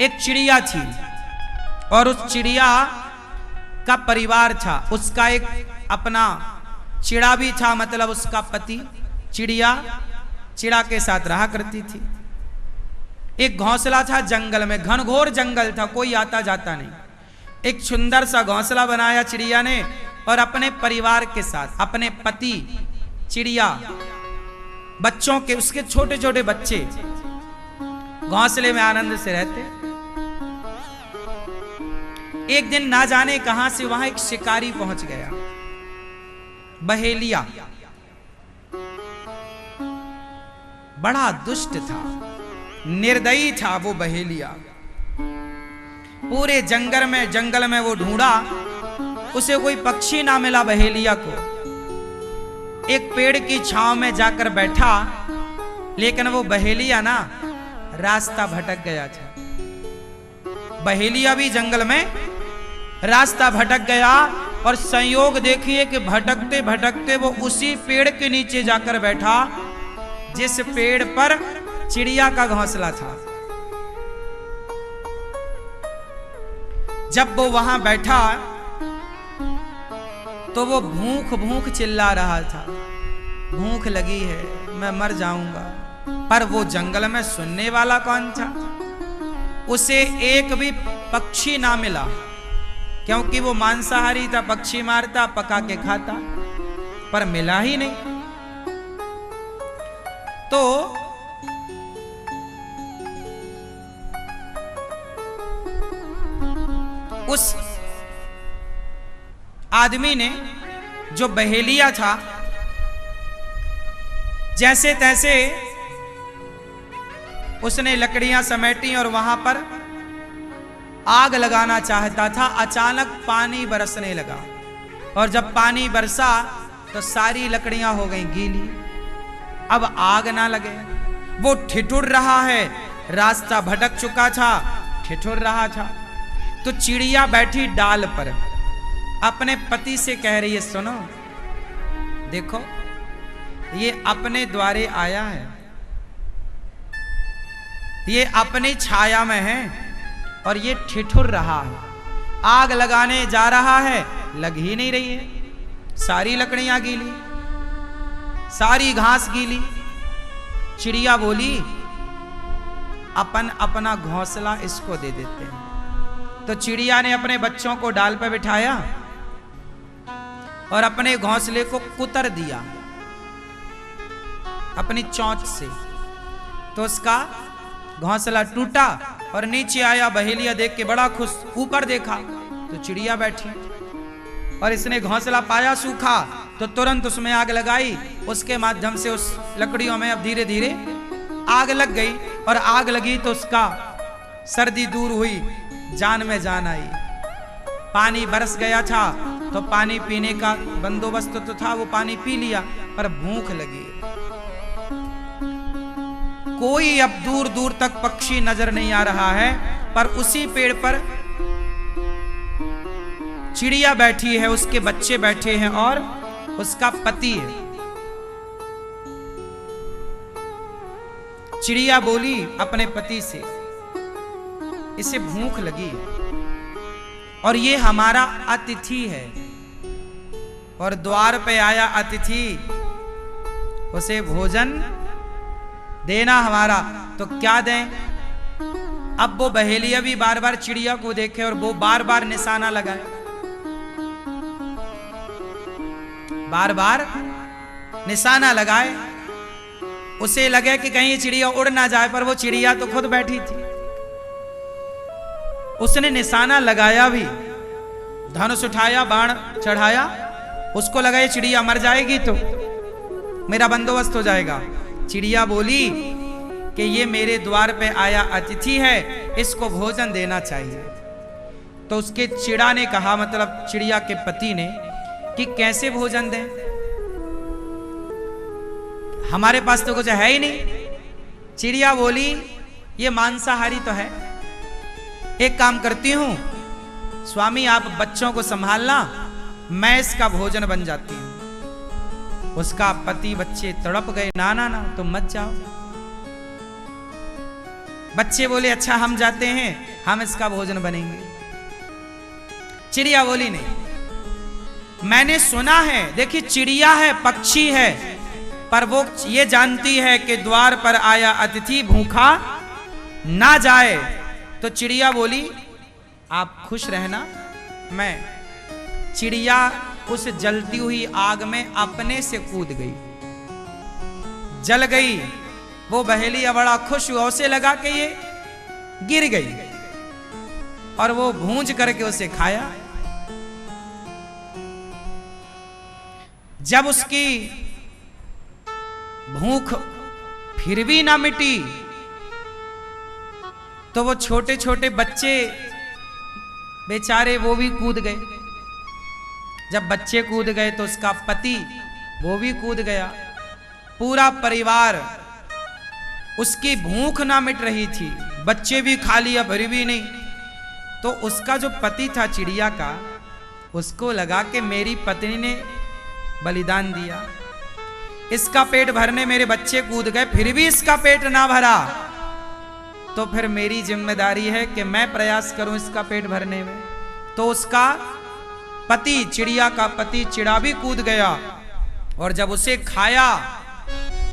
एक चिड़िया थी और उस चिड़िया का परिवार था। उसका एक अपना चिड़ा भी था, मतलब उसका पति। चिड़िया चिड़ा के साथ रहा करती थी। एक घोंसला था जंगल में, घनघोर जंगल था, कोई आता जाता नहीं। एक सुंदर सा घोंसला बनाया चिड़िया ने और अपने परिवार के साथ, अपने पति, चिड़िया, बच्चों के, उसके छोटे छोटे बच्चे घोंसले में आनंद से रहते। एक दिन ना जाने कहां से वहां एक शिकारी पहुंच गया, बहेलिया। बड़ा दुष्ट था, निर्दयी था वो बहेलिया। पूरे जंगल में वो ढूंढा, उसे कोई पक्षी ना मिला बहेलिया को। एक पेड़ की छांव में जाकर बैठा, लेकिन वो बहेलिया ना रास्ता भटक गया था। बहेलिया भी जंगल में रास्ता भटक गया और संयोग देखिए कि भटकते भटकते वो उसी पेड़ के नीचे जाकर बैठा जिस पेड़ पर चिड़िया का घोंसला था। जब वो वहां बैठा तो वो भूख भूख चिल्ला रहा था, भूख लगी है, मैं मर जाऊंगा। पर वो जंगल में सुनने वाला कौन था? उसे एक भी पक्षी ना मिला, क्योंकि वो मांसाहारी था, पक्षी मारता, पका के खाता, पर मिला ही नहीं। तो उस आदमी ने, जो बहेलिया था, जैसे तैसे उसने लकड़ियां समेटी और वहां पर आग लगाना चाहता था। अचानक पानी बरसने लगा और जब पानी बरसा तो सारी लकड़ियां हो गईं गीली। अब आग ना लगे, वो ठिठुर रहा है, रास्ता भटक चुका था, ठिठुर रहा था। तो चिड़िया बैठी डाल पर अपने पति से कह रही है, सुनो, देखो ये अपने द्वारे आया है, ये अपनी छाया में है और ये ठिठुर रहा है, आग लगाने जा रहा है, लग ही नहीं रही है, सारी लकड़ियां गीली, सारी घास गीली। चिड़िया बोली, अपन अपना घोंसला इसको दे देते हैं। तो चिड़िया ने अपने बच्चों को डाल पर बिठाया और अपने घोंसले को कुतर दिया अपनी चोंच से। तो उसका घोंसला टूटा और नीचे आया। बहेलिया देख के बड़ा खुश, ऊपर देखा तो चिड़िया बैठी और इसने घोंसला पाया सूखा तो तुरंत उसमें आग लगाई। उसके माध्यम से उस लकड़ियों में अब धीरे धीरे आग लग गई और आग लगी तो उसका सर्दी दूर हुई, जान में जान आई। पानी बरस गया था तो पानी पीने का बंदोबस्त तो था, वो पानी पी लिया, पर भूख लगी। कोई अब दूर दूर तक पक्षी नजर नहीं आ रहा है, पर उसी पेड़ पर चिड़िया बैठी है, उसके बच्चे बैठे हैं और उसका पति है। चिड़िया बोली अपने पति से, इसे भूख लगी और ये हमारा अतिथि है और द्वार पे आया अतिथि, उसे भोजन देना हमारा, तो क्या दें? अब वो बहेलिया भी बार बार चिड़िया को देखे और वो बार बार निशाना लगाए, बार बार निशाना लगाए। उसे लगे कि कहीं चिड़िया उड़ ना जाए, पर वो चिड़िया तो खुद बैठी थी। उसने निशाना लगाया भी, धनुष उठाया, बाण चढ़ाया, उसको लगा ये चिड़िया मर जाएगी तो मेरा बंदोबस्त हो जाएगा। चिड़िया बोली कि ये मेरे द्वार पे आया अतिथि है, इसको भोजन देना चाहिए। तो उसके चिड़ा ने कहा, मतलब चिड़िया के पति ने, कि कैसे भोजन दें, हमारे पास तो कुछ है ही नहीं। चिड़िया बोली, ये मांसाहारी तो है, एक काम करती हूं, स्वामी आप बच्चों को संभालना, मैं इसका भोजन बन जाती हूं। उसका पति बच्चे तड़प गए, ना ना ना तुम मत जाओ। बच्चे बोले अच्छा हम जाते हैं, हम इसका भोजन बनेंगे। चिड़िया बोली नहीं, मैंने सुना है, देखिए चिड़िया है, पक्षी है, पर वो ये जानती है कि द्वार पर आया अतिथि भूखा ना जाए। तो चिड़िया बोली आप खुश रहना, मैं। चिड़िया उस जलती हुई आग में अपने से कूद गई, जल गई। वो बहेलिया बड़ा खुश हुआ, उसे लगा कि ये गिर गई, और वो भूंज करके उसे खाया। जब उसकी भूख फिर भी ना मिटी, तो वो छोटे छोटे बच्चे बेचारे वो भी कूद गए। जब बच्चे कूद गए तो उसका पति वो भी कूद गया। पूरा परिवार, उसकी भूख ना मिट रही थी, बच्चे भी खा लिया फिर भी नहीं। तो उसका जो पति था चिड़िया का, उसको लगा कि मेरी पत्नी ने बलिदान दिया, इसका पेट भरने मेरे बच्चे कूद गए फिर भी इसका पेट ना भरा, तो फिर मेरी जिम्मेदारी है कि मैं प्रयास करूं इसका पेट भरने में। तो उसका पति, चिड़िया का पति चिड़ा भी कूद गया, और जब उसे खाया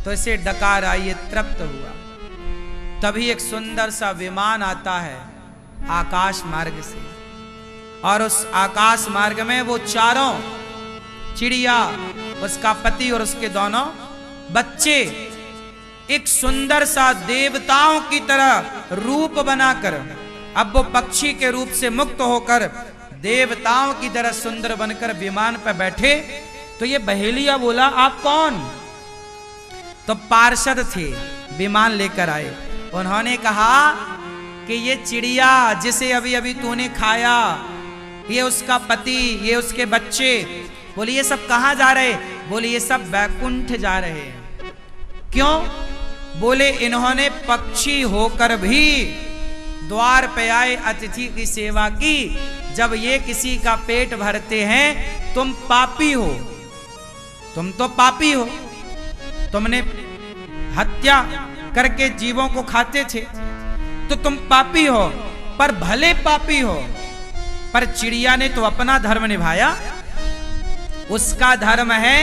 तो इसे डकार आई, तृप्त हुआ। तभी एक सुंदर सा विमान आता है आकाश मार्ग से, और उस आकाश मार्ग में वो चारों, चिड़िया, उसका पति और उसके दोनों बच्चे, एक सुंदर सा देवताओं की तरह रूप बनाकर, अब वो पक्षी के रूप से मुक्त होकर देवताओं की तरह सुंदर बनकर विमान पर बैठे। तो ये बहेलिया बोला आप कौन? तो पार्षद थे, विमान लेकर आए। उन्होंने कहा कि ये चिड़िया जिसे अभी अभी तूने खाया, ये उसका पति, ये उसके बच्चे। बोले ये सब कहां जा रहे? बोले ये सब वैकुंठ जा रहे हैं। क्यों? बोले इन्होंने पक्षी होकर भी द्वार पे आए अतिथि की सेवा की। जब ये किसी का पेट भरते हैं, तुम पापी हो, तुम तो पापी हो, तुमने हत्या करके जीवों को खाते थे तो तुम पापी हो, पर भले पापी हो। पर चिड़िया ने तो अपना धर्म निभाया, उसका धर्म है,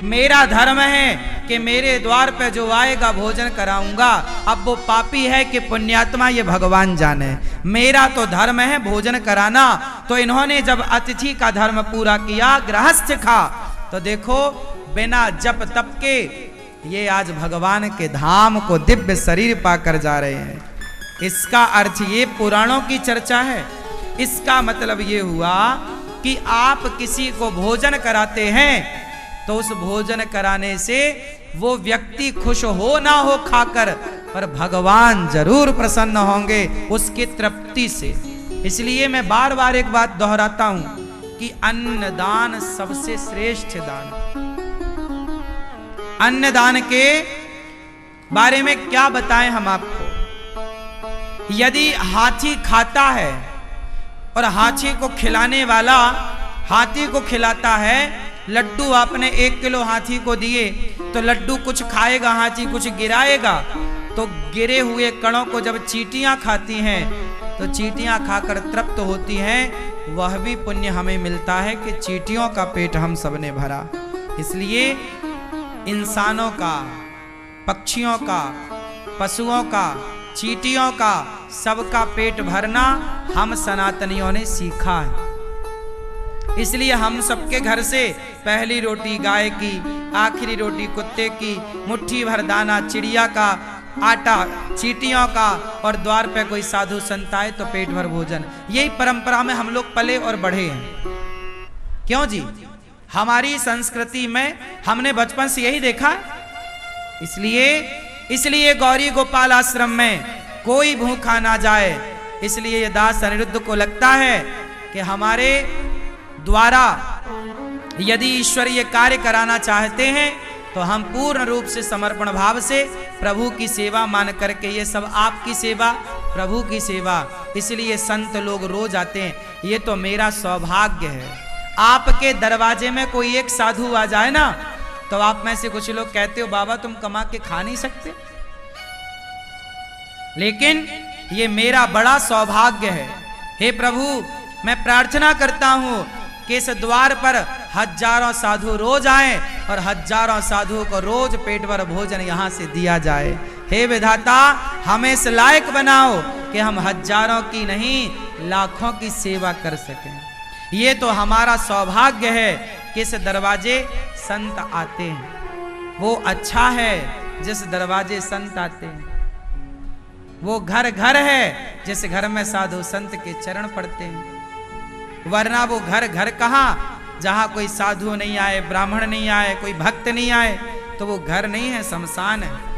मेरा धर्म है कि मेरे द्वार पे जो आएगा भोजन कराऊंगा। अब वो पापी है कि पुण्यात्मा ये भगवान जाने, मेरा तो धर्म है भोजन कराना। तो इन्होंने जब अतिथि का धर्म पूरा किया, गृहस्थ खा, तो देखो बिना जप तप के ये आज भगवान के धाम को दिव्य शरीर पाकर जा रहे हैं। इसका अर्थ ये पुराणों की चर्चा है। इसका मतलब ये हुआ कि आप किसी को भोजन कराते हैं तो उस भोजन कराने से वो व्यक्ति खुश हो ना हो खाकर, पर भगवान जरूर प्रसन्न होंगे उसकी तृप्ति से। इसलिए मैं बार बार एक बात दोहराता हूं कि अन्नदान सबसे श्रेष्ठ दान। अन्नदान के बारे में क्या बताएं हम आपको? यदि हाथी खाता है और हाथी को खिलाने वाला हाथी को खिलाता है, लड्डू आपने 1 किलो हाथी को दिए तो लड्डू कुछ खाएगा, हाथी कुछ गिराएगा। तो गिरे हुए कणों को जब चींटियां खाती हैं तो चींटियां खाकर तृप्त होती हैं। वह भी पुण्य हमें मिलता है कि चींटियों का पेट हम सबने भरा। इसलिए इंसानों का, पक्षियों का, पशुओं का, चींटियों का, सबका पेट भरना हम सनातनियों ने सीखा है। इसलिए हम सबके घर से पहली रोटी गाय की, आखिरी रोटी कुत्ते की, मुट्ठी भर दाना चिड़िया का, आटा चींटियों का, और द्वार पे कोई साधु संत आए तो पेट भर भोजन। यही परंपरा में हम लोग पले और बढ़े हैं। क्यों जी? हमारी संस्कृति में हमने बचपन से यही देखा। इसलिए गौरी गोपाल आश्रम में कोई भूखा ना जाए। इसलिए ये दास अनिरुद्ध को लगता है कि हमारे द्वारा यदि ईश्वर ये कार्य कराना चाहते हैं तो हम पूर्ण रूप से समर्पण भाव से प्रभु की सेवा मान करके, ये सब आपकी सेवा, प्रभु की सेवा, इसलिए संत लोग रोज आते हैं। ये तो मेरा सौभाग्य है। आपके दरवाजे में कोई एक साधु आ जाए ना, तो आप में से कुछ लोग कहते हो बाबा तुम कमा के खा नहीं सकते, लेकिन ये मेरा बड़ा सौभाग्य है। हे प्रभु, मैं प्रार्थना करता हूँ कि इस द्वार पर हजारों साधु रोज आए और हजारों साधुओं को रोज पेट भर भोजन यहाँ से दिया जाए। हे विधाता, हमें इस लायक बनाओ कि हम हजारों की नहीं लाखों की सेवा कर सकें। ये तो हमारा सौभाग्य है कि इस दरवाजे संत आते हैं। वो अच्छा है जिस दरवाजे संत आते हैं। वो घर घर है जिस घर में साधु संत के चरण पड़ते हैं। वरना वो घर घर कहाँ, जहां कोई साधु नहीं आए, ब्राह्मण नहीं आए, कोई भक्त नहीं आए, तो वो घर नहीं है, शमशान है।